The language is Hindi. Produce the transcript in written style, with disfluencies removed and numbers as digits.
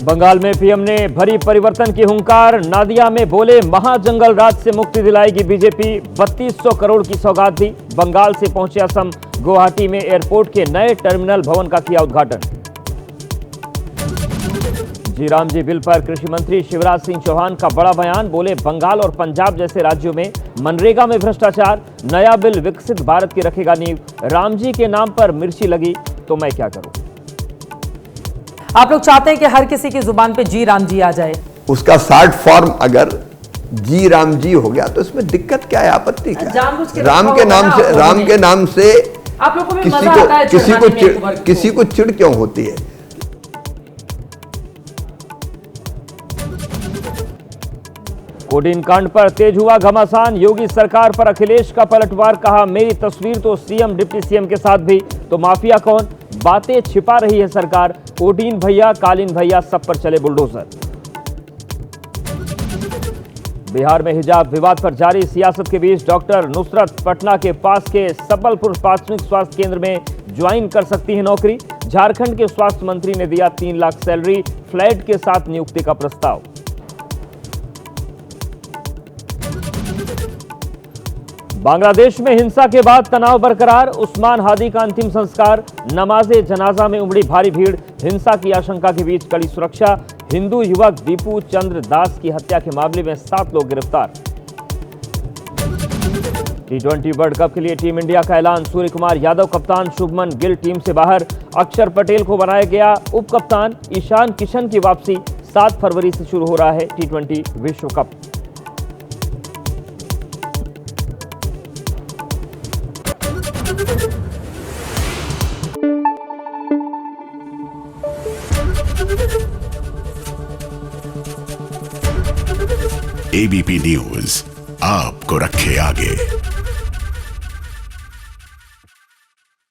बंगाल में पीएम ने भरी परिवर्तन की हुंकार। नादिया में बोले महाजंगल राज से मुक्ति दिलाएगी बीजेपी। 3200 करोड़ की सौगात दी। बंगाल से पहुंचे असम। गुवाहाटी में एयरपोर्ट के नए टर्मिनल भवन का किया उद्घाटन। जी राम जी बिल पर कृषि मंत्री शिवराज सिंह चौहान का बड़ा बयान। बोले बंगाल और पंजाब जैसे राज्यों में मनरेगा में भ्रष्टाचार। नया बिल विकसित भारत की रखेगा नींव। राम जी के नाम पर मिर्ची लगी तो मैं क्या करूं। आप लोग चाहते हैं कि हर किसी की जुबान पे जी राम जी आ जाए। उसका शॉर्ट फॉर्म अगर जी राम जी हो गया तो इसमें दिक्कत क्या है, आपत्ति क्या है? राम के नाम से आप लोगों को भी मजा आता है किसी को चिढ़ क्यों होती है? कोडीन कांड पर तेज हुआ घमासान। योगी सरकार पर अखिलेश का पलटवार। कहा मेरी तस्वीर तो सीएम डिप्टी सीएम के साथ भी, तो माफिया कौन? बातें छिपा रही है सरकार। कोडीन भैया कालीन भैया सब पर चले बुलडोजर। बिहार में हिजाब विवाद पर जारी सियासत के बीच डॉक्टर नुसरत पटना के पास के सबलपुर प्राथमिक स्वास्थ्य केंद्र में ज्वाइन कर सकती है नौकरी। झारखंड के स्वास्थ्य मंत्री ने दिया 3 लाख सैलरी, फ्लैट के साथ नियुक्ति का प्रस्ताव। बांग्लादेश में हिंसा के बाद तनाव बरकरार। उस्मान हादी का अंतिम संस्कार। नमाजे जनाजा में उमड़ी भारी भीड़। हिंसा की आशंका के बीच कड़ी सुरक्षा। हिंदू युवक दीपू चंद्र दास की हत्या के मामले में 7 लोग गिरफ्तार। T20 वर्ल्ड कप के लिए टीम इंडिया का ऐलान। सूर्य कुमार यादव कप्तान, शुभमन गिल टीम से बाहर। अक्षर पटेल को बनाया गया उप कप्तान। ईशान किशन की वापसी। 7 फरवरी से शुरू हो रहा है T20 विश्व कप। एबीपी न्यूज आपको रखे आगे।